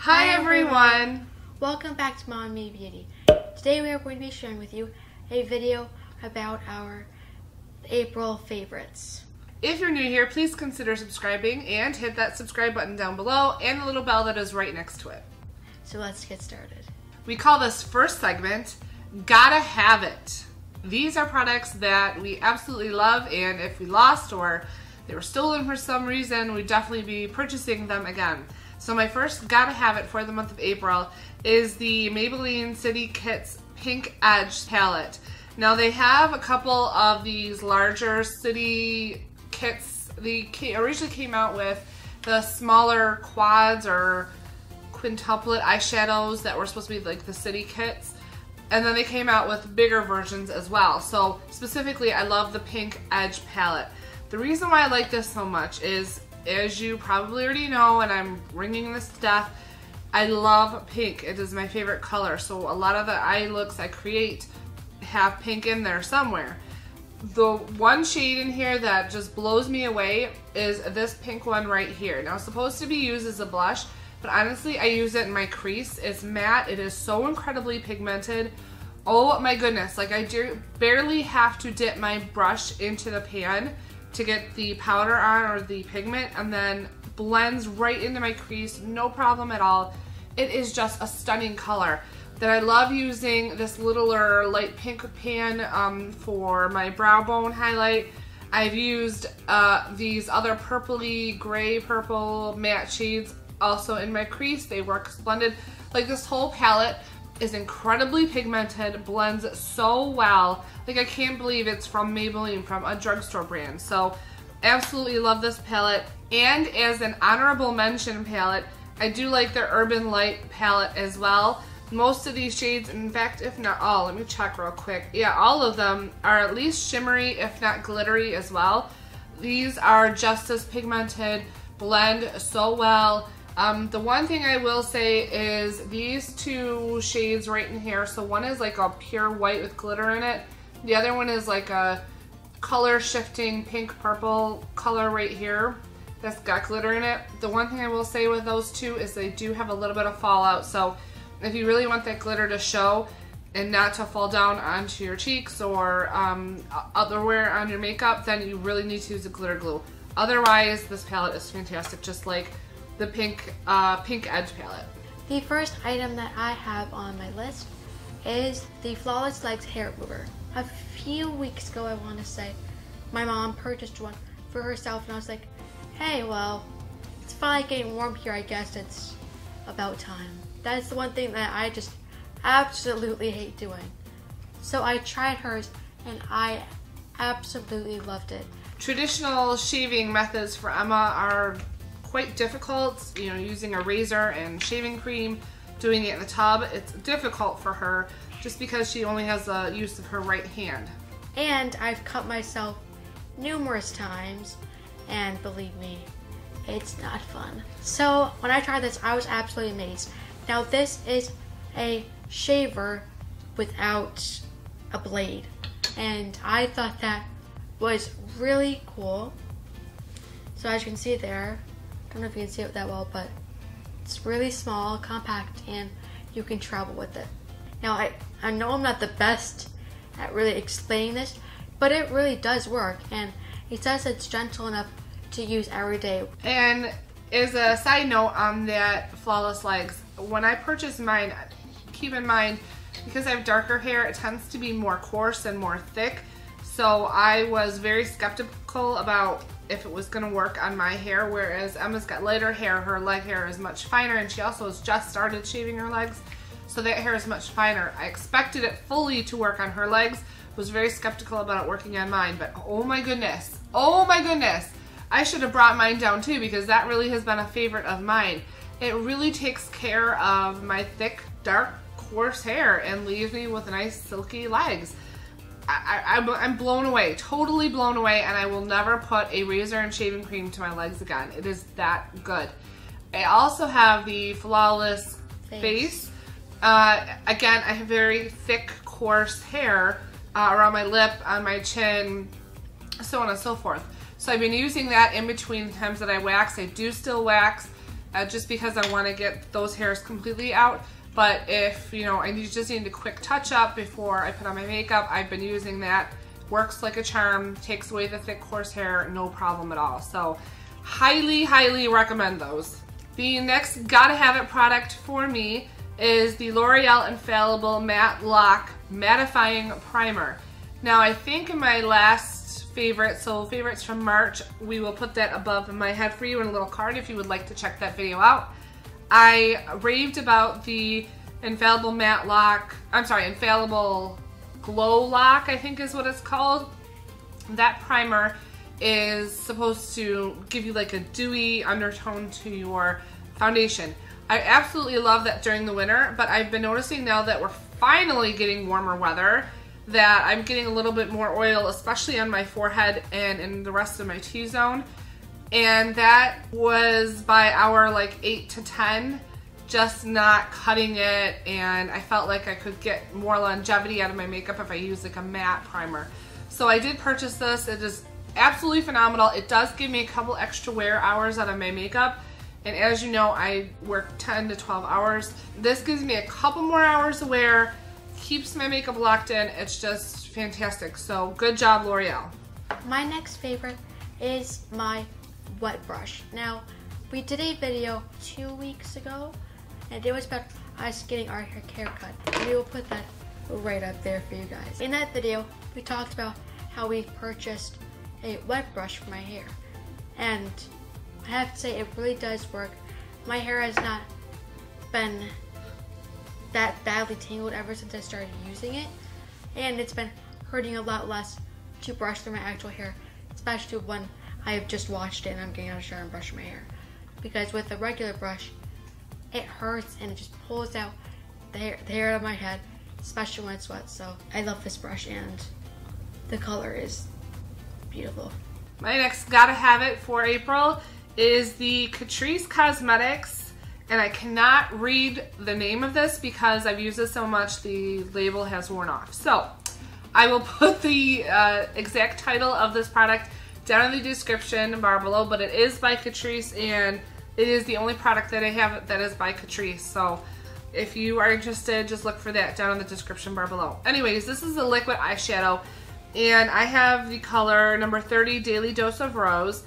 Hi everyone! Welcome back to Mom and Me Beauty. Today we are going to be sharing with you a video about our April favorites. If you're new here, please consider subscribing and hit that subscribe button down below and the little bell that is right next to it. So let's get started. We call this first segment, Gotta Have It. These are products that we absolutely love, and if we lost or they were stolen for some reason, we'd definitely be purchasing them again. So my first Gotta Have It for the month of April is the Maybelline City Kits Pink Edge palette. Now they have a couple of these larger city kits. They originally came out with the smaller quads or quintuplet eyeshadows that were supposed to be like the city kits. And then they came out with bigger versions as well. So specifically, I love the Pink Edge palette. The reason why I like this so much is, as you probably already know, and I'm ringing this to death, I love pink. It is my favorite color. So a lot of the eye looks I create have pink in there somewhere. The one shade in here that just blows me away is this pink one right here. Now it's supposed to be used as a blush, but honestly I use it in my crease. It's matte. It is so incredibly pigmented. Oh my goodness, like I barely have to dip my brush into the pan to get the powder on or the pigment, and then blends right into my crease, no problem at all. It is just a stunning color. That I love using this littler light pink pan for my brow bone highlight. I've used these other purpley, gray purple matte shades also in my crease. They work splendid. Like this whole palette is incredibly pigmented, blends so well. Like I can't believe it's from Maybelline, from a drugstore brand. So absolutely love this palette. And as an honorable mention palette, I do like their Urban Light palette as well. Most of these shades, in fact, if not all, let me check real quick. Yeah, all of them are at least shimmery, if not glittery as well. These are just as pigmented, blend so well. The one thing I will say is these two shades right in here. So one is like a pure white with glitter in it. The other one is like a color shifting pink purple color right here that's got glitter in it. The one thing I will say with those two is they do have a little bit of fallout. So if you really want that glitter to show and not to fall down onto your cheeks or otherwhere on your makeup, then you really need to use a glitter glue. Otherwise, this palette is fantastic, just like the Pink Edge palette. The first item that I have on my list is the Flawless Legs Hair Remover. A few weeks ago, I want to say, my mom purchased one for herself, and I was like, hey, well, it's finally getting warm here, I guess it's about time. That is the one thing that I just absolutely hate doing. So I tried hers and I absolutely loved it. Traditional shaving methods for Emma are quite difficult. You know, using a razor and shaving cream, doing it in the tub, it's difficult for her just because she only has the use of her right hand. And I've cut myself numerous times, and believe me, it's not fun. So when I tried this, I was absolutely amazed. Now this is a shaver without a blade, and I thought that was really cool. So as you can see there, I don't know if you can see it that well, but it's really small, compact, and you can travel with it. Now I know I'm not the best at really explaining this, but it really does work, and it says it's gentle enough to use every day. And as a side note on that Flawless Legs, when I purchased mine, keep in mind, because I have darker hair, it tends to be more coarse and more thick. So I was very skeptical about if it was going to work on my hair, whereas Emma's got lighter hair, her leg hair is much finer, and she also has just started shaving her legs, so that hair is much finer. I expected it fully to work on her legs, was very skeptical about it working on mine, but oh my goodness, I should have brought mine down too, because that really has been a favorite of mine. It really takes care of my thick, dark, coarse hair and leaves me with nice, silky legs. I'm blown away, totally blown away, and I will never put a razor and shaving cream to my legs again. It is that good. I also have the Flawless Face. Again, I have very thick, coarse hair around my lip, on my chin, so on and so forth. So I've been using that in between times that I wax. I do still wax. just because I want to get those hairs completely out. But if, you know, I just need a quick touch up before I put on my makeup, I've been using that. Works like a charm, takes away the thick coarse hair, no problem at all. So highly, highly recommend those. The next gotta have it product for me is the L'Oreal Infallible Matlock Mattifying Primer. Now I think in my last favorite, so favorites from March, we will put that above my head for you in a little card if you would like to check that video out. I raved about the Infallible Infallible Glow Lock, I think is what it's called. That primer is supposed to give you like a dewy undertone to your foundation. I absolutely love that during the winter, but I've been noticing now that we're finally getting warmer weather that I'm getting a little bit more oil, especially on my forehead and in the rest of my T-zone. And that was by hour like 8 to 10, just not cutting it, and I felt like I could get more longevity out of my makeup if I use like a matte primer. So I did purchase this. It is absolutely phenomenal. It does give me a couple extra wear hours out of my makeup, and as you know, I work 10 to 12 hours. This gives me a couple more hours to wear, keeps my makeup locked in. It's just fantastic. So good job, L'Oreal. My next favorite is my wet brush. Now, we did a video 2 weeks ago, and it was about us getting our haircut. We will put that right up there for you guys. In that video, we talked about how we purchased a wet brush for my hair, and I have to say it really does work. My hair has not been that badly tangled ever since I started using it, and it's been hurting a lot less to brush through my actual hair, especially when I have just washed it and I'm getting out of the shower and brushing my hair. Because with a regular brush, it hurts and it just pulls out the hair out of my head, especially when it's wet. So I love this brush, and the color is beautiful. My next gotta have it for April is the Catrice Cosmetics, and I cannot read the name of this because I've used this so much the label has worn off. So I will put the exact title of this product down in the description bar below, but it is by Catrice, and it is the only product that I have that is by Catrice. So if you are interested, just look for that down in the description bar below. Anyways, this is a liquid eyeshadow, and I have the color number 30, Daily Dose of Rose.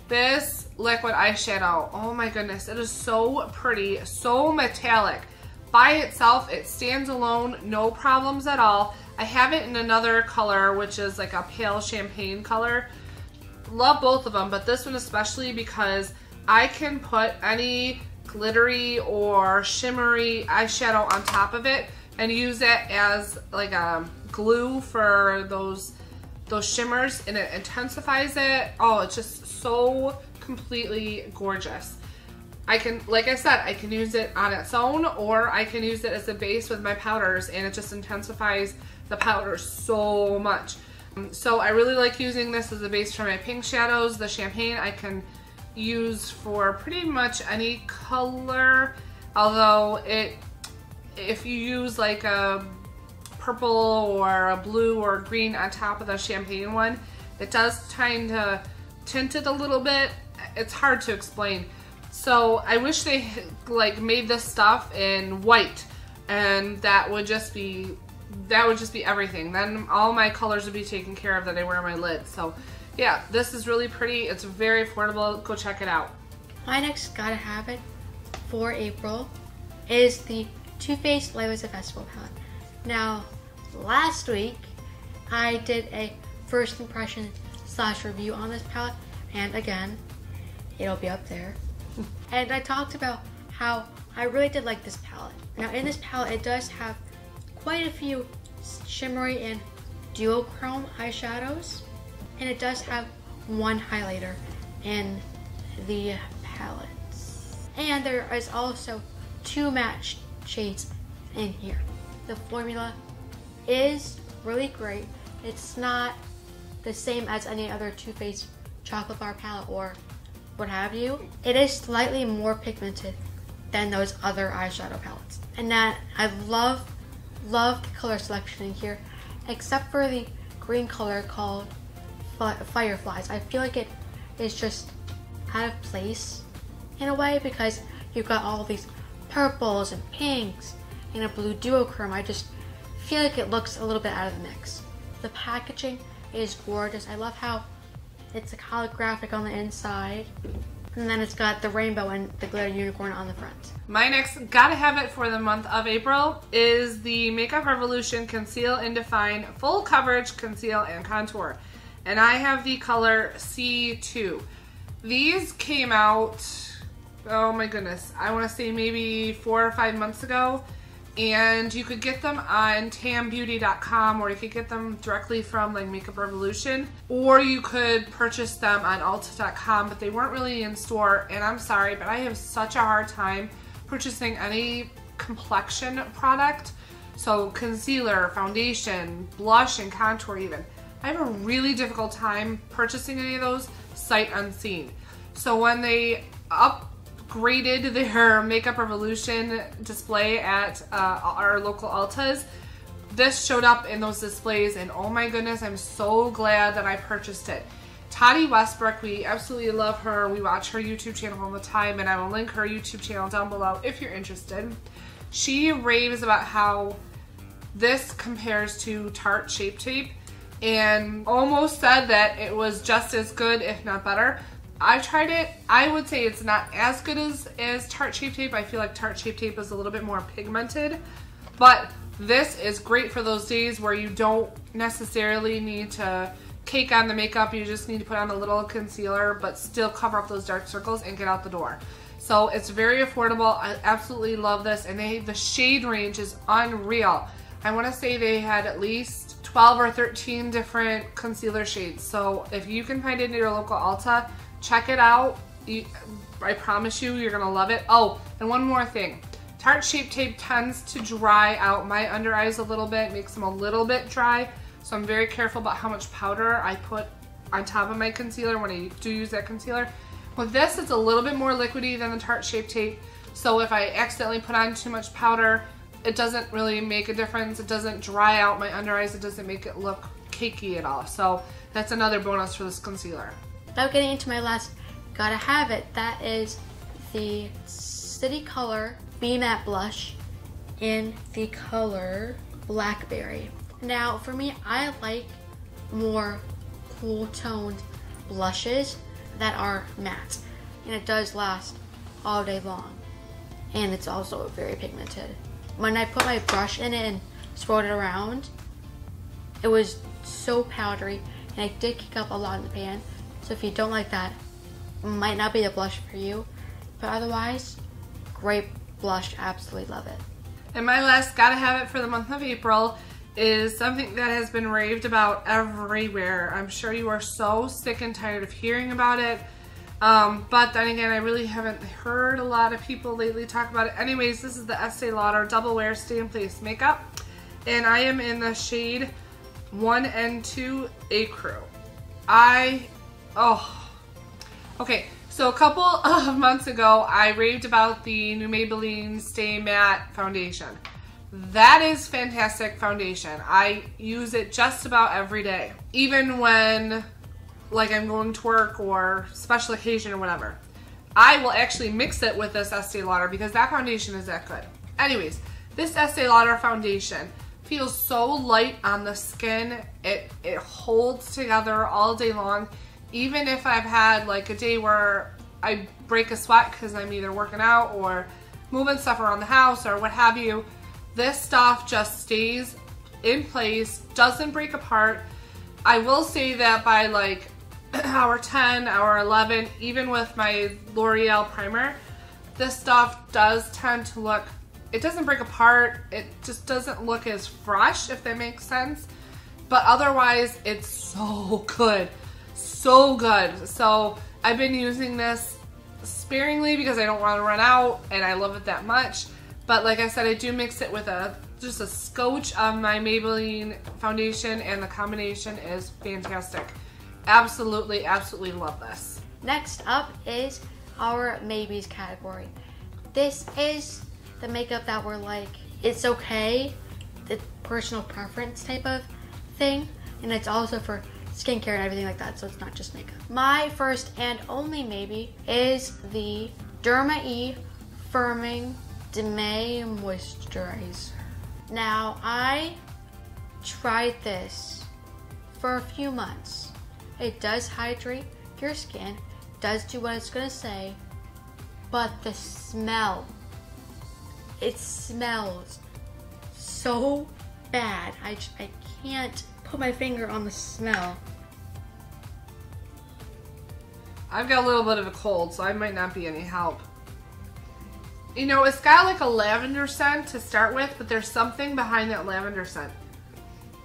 This liquid eyeshadow, oh my goodness, it is so pretty, so metallic. By itself, it stands alone, no problems at all. I have it in another color, which is like a pale champagne color. Love both of them, but this one especially because I can put any glittery or shimmery eyeshadow on top of it and use it as like a glue for those shimmers, and it intensifies it. Oh, it's just so completely gorgeous. I can, like I said, I can use it on its own, or I can use it as a base with my powders, and it just intensifies the powder so much. So I really like using this as a base for my pink shadows. The champagne I can use for pretty much any color, although if you use like a purple or a blue or green on top of the champagne one, it does kind of tint it a little bit. It's hard to explain. So I wish they like made this stuff in white, and that would just be everything. Then all my colors would be taken care of that I wear on my lid. So yeah, this is really pretty. It's very affordable. Go check it out. My next gotta have it for April is the Too Faced Life is a Festival palette. Now, last week I did a first impression / review on this palette, and again, it'll be up there. And I talked about how I really did like this palette. Now in this palette, it does have quite a few shimmery and duochrome eyeshadows, and it does have one highlighter in the palette. And there is also 2 matte shades in here. The formula is really great. It's not the same as any other Too Faced chocolate bar palette or what have you. It is slightly more pigmented than those other eyeshadow palettes. And that I love the color selection in here, except for the green color called Fireflies. I feel like it is just out of place in a way, because you've got all these purples and pinks and a blue duochrome. I just feel like it looks a little bit out of the mix. The packaging is gorgeous. I love how it's a holographic on the inside, and then it's got the rainbow and the glitter unicorn on the front. My next gotta have it for the month of April is the Makeup Revolution Conceal and Define Full Coverage Conceal and Contour. And I have the color C2. These came out, oh my goodness, I want to say maybe 4 or 5 months ago. And you could get them on tambeauty.com, or you could get them directly from like Makeup Revolution, or you could purchase them on Ulta.com, but they weren't really in store. And I'm sorry, but I have such a hard time purchasing any complexion product. So concealer, foundation, blush, and contour even. I have a really difficult time purchasing any of those sight unseen. So when they upgraded their Makeup Revolution display at our local Ultas, this showed up in those displays, and oh my goodness, I'm so glad that I purchased it. Tati Westbrook, we absolutely love her. We watch her YouTube channel all the time, and I will link her YouTube channel down below if you're interested. She raves about how this compares to Tarte Shape Tape, and almost said that it was just as good, if not better. I've tried it. I would say it's not as good as Tarte Shape Tape. I feel like Tarte Shape Tape is a little bit more pigmented, but this is great for those days where you don't necessarily need to cake on the makeup. You just need to put on a little concealer, but still cover up those dark circles and get out the door. So it's very affordable. I absolutely love this, and the shade range is unreal. I want to say they had at least 12 or 13 different concealer shades. So if you can find it in your local Ulta, check it out. I promise you, you're gonna love it. Oh, and one more thing. Tarte Shape Tape tends to dry out my under eyes a little bit, makes them a little bit dry. So I'm very careful about how much powder I put on top of my concealer when I do use that concealer. With this, it's a little bit more liquidy than the Tarte Shape Tape. So if I accidentally put on too much powder, it doesn't really make a difference. It doesn't dry out my under eyes. It doesn't make it look cakey at all. So that's another bonus for this concealer. Now getting into my last gotta have it, that is the City Color Be Matte Blush in the color Blackberry. Now for me, I like more cool toned blushes that are matte, and it does last all day long, and it's also very pigmented. When I put my brush in it and swirled it around, it was so powdery, and it did kick up a lot in the pan. So if you don't like that, it might not be the blush for you, but otherwise, great blush, absolutely love it. And my last gotta have it for the month of April is something that has been raved about everywhere. I'm sure you are so sick and tired of hearing about it. But then again, I really haven't heard a lot of people lately talk about it. Anyways, this is the Estée Lauder Double Wear Stay in Place Makeup, and I am in the shade 1 and 2 Ecru. Okay, so a couple of months ago, I raved about the new Maybelline Stay Matte Foundation. That is fantastic foundation. I use it just about every day, even when like I'm going to work or special occasion or whatever. I will actually mix it with this Estée Lauder because that foundation is that good. Anyways, this Estée Lauder foundation feels so light on the skin. It holds together all day long. Even if I've had like a day where I break a sweat because I'm either working out or moving stuff around the house or what have you, this stuff just stays in place, doesn't break apart. I will say that by like hour 10, hour 11, even with my L'Oreal primer, this stuff does tend to look, it doesn't break apart, it just doesn't look as fresh, if that makes sense. But otherwise, it's so good. So good. So I've been using this sparingly because I don't want to run out and I love it that much. But like I said, I do mix it with just a scotch of my Maybelline foundation, and the combination is fantastic. Absolutely, absolutely love this. Next up is our maybes category. This is the makeup that we're like, it's okay, the personal preference type of thing, and it's also for skincare and everything like that, so it's not just makeup. My first and only maybe is the DMAE Firming DMAE Moisturizer. Now, I tried this for a few months. It does hydrate your skin, does do what it's gonna say, but the smell, it smells so bad. I can't put my finger on the smell. I've got a little bit of a cold, so I might not be any help. You know, it's got like a lavender scent to start with, but there's something behind that lavender scent.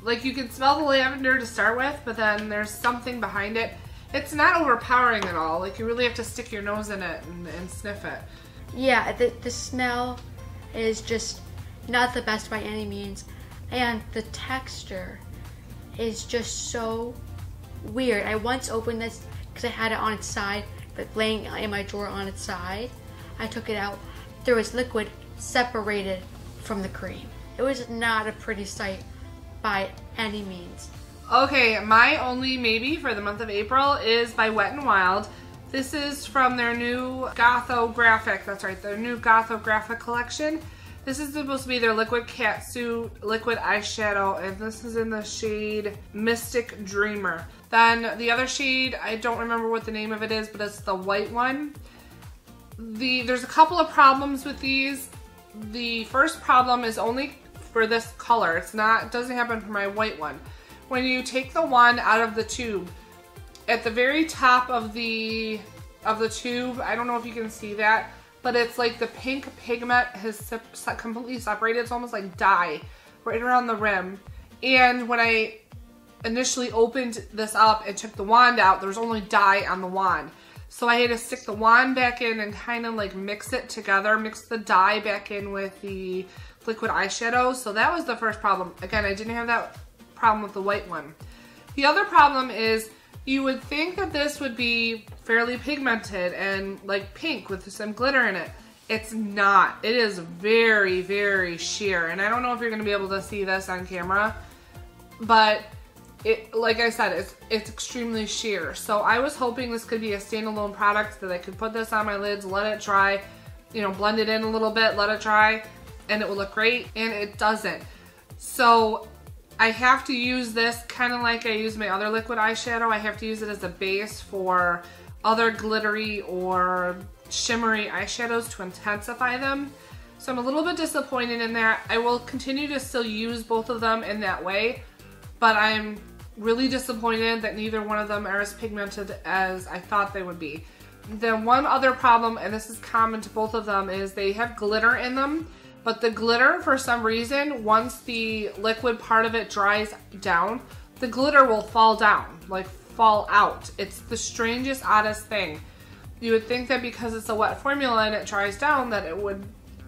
Like, you can smell the lavender to start with, but then there's something behind it. It's not overpowering at all. Like, you really have to stick your nose in it and sniff it. Yeah, the smell is just not the best by any means. And the texture is just so weird. I once opened this because I had it on its side, but laying in my drawer on its side. I took it out. There was liquid separated from the cream. It was not a pretty sight by any means. Okay, my only maybe for the month of April is by Wet n Wild. This is from their new Gotha Graphic. That's right, their new Gotha Graphic collection. This is supposed to be their liquid catsuit, liquid eyeshadow, and this is in the shade Mystic Dreamer. Then the other shade, I don't remember what the name of it is, but it's the white one. There's a couple of problems with these. The first problem is only for this color. It doesn't happen for my white one. When you take the wand out of the tube, at the very top of the tube, I don't know if you can see that, but it's like the pink pigment has completely separated. It's almost like dye right around the rim. And when I initially opened this up and took the wand out, there was only dye on the wand. So I had to stick the wand back in and kind of like mix it together, mix the dye back in with the liquid eyeshadow. So that was the first problem. Again, I didn't have that problem with the white one. The other problem is you would think that this would be fairly pigmented and like pink with some glitter in it. It's not. It is very, very sheer. And I don't know if you're going to be able to see this on camera, but it, like I said, it's extremely sheer. So I was hoping this could be a standalone product that I could put this on my lids, let it dry, you know, blend it in a little bit, let it dry, and it will look great, and it doesn't. So I have to use this kind of like I use my other liquid eyeshadow. I have to use it as a base for other glittery or shimmery eyeshadows to intensify them. So I'm a little bit disappointed in that. I will continue to still use both of them in that way, but I'm really disappointed that neither one of them are as pigmented as I thought they would be. The one other problem, and this is common to both of them, is they have glitter in them, but the glitter, for some reason, once the liquid part of it dries down, the glitter will fall down, like fall out. It's the strangest, oddest thing. You would think that because it's a wet formula and it dries down that it would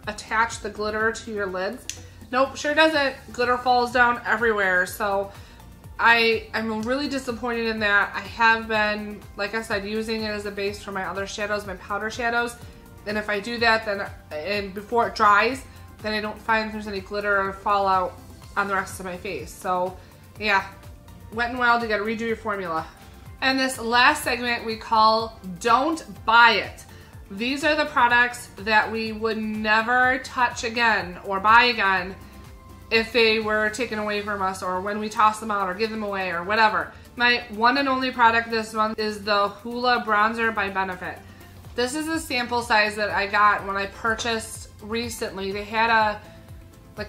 attach the glitter to your lids. Nope, sure doesn't. Glitter falls down everywhere. So I'm really disappointed in that. I have been, like I said, using it as a base for my other shadows, my powder shadows. And if I do that, then and before it dries, then I don't find there's any glitter or fallout on the rest of my face. So yeah, Wet n Wild, you gotta redo your formula. And this last segment we call Don't Buy It. These are the products that we would never touch again or buy again if they were taken away from us, or when we toss them out or give them away or whatever. My one and only product this month is the Hoola Bronzer by Benefit. This is a sample size that I got when I purchased recently. They had a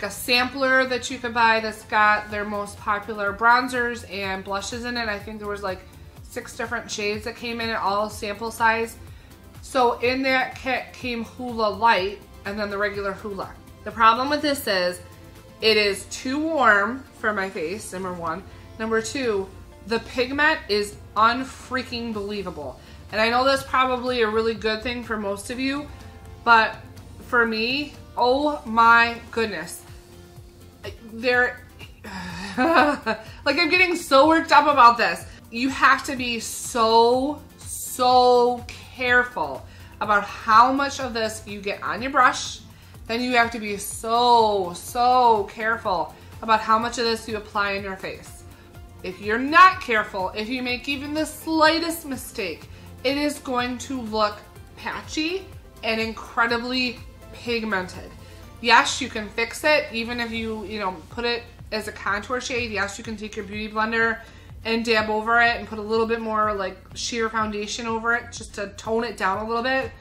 sampler that you could buy that's got their most popular bronzers and blushes in it. I think there was like 6 different shades that came in it, all sample size. So in that kit came Hoola Light and then the regular Hoola. The problem with this is it is too warm for my face, number one. Number two, the pigment is unfreaking believable. And I know that's probably a really good thing for most of you, but for me, oh my goodness. Like I'm getting so worked up about this. You have to be so careful about how much of this you get on your brush. Then you have to be so careful about how much of this you apply in your face. If you're not careful, if you make even the slightest mistake, it is going to look patchy and incredibly pigmented. Yes, you can fix it even if you put it as a contour shade. Yes, you can take your beauty blender and dab over it and put a little bit more like sheer foundation over it just to tone it down a little bit.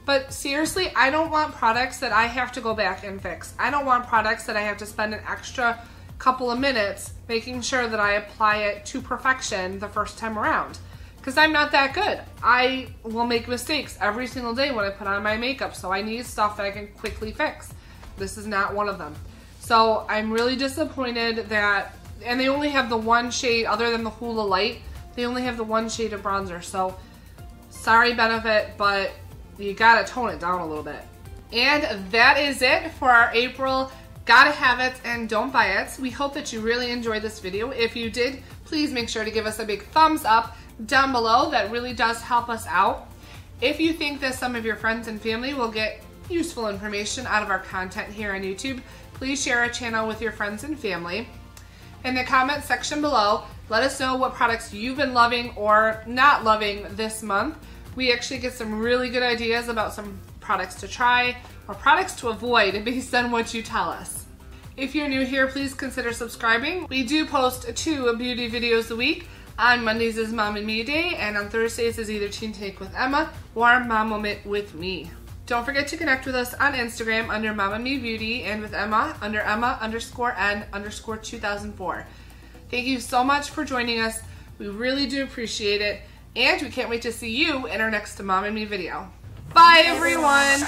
But seriously, I don't want products that I have to go back and fix. I don't want products that I have to spend an extra couple of minutes making sure that I apply it to perfection the first time around. Because I'm not that good. I will make mistakes every single day when I put on my makeup, so I need stuff that I can quickly fix. This is not one of them. So I'm really disappointed that, and they only have the one shade, other than the Hula Light, they only have the one shade of bronzer. So sorry Benefit, but you gotta tone it down a little bit. And that is it for our April Gotta Have It and Don't Buy It. We hope that you really enjoyed this video. If you did, please make sure to give us a big thumbs up down below. That really does help us out. If you think that some of your friends and family will get useful information out of our content here on YouTube, please share our channel with your friends and family. In the comment section below, let us know what products you've been loving or not loving this month. We actually get some really good ideas about some products to try or products to avoid based on what you tell us. If you're new here, please consider subscribing. We do post 2 beauty videos a week. On Mondays is Mom and Me Day, and on Thursdays is either Teen Take with Emma or Mom Moment with me. Don't forget to connect with us on Instagram under Mom and Me Beauty, and with Emma under Emma_N_2004. Thank you so much for joining us. We really do appreciate it, and we can't wait to see you in our next Mom and Me video. Bye everyone!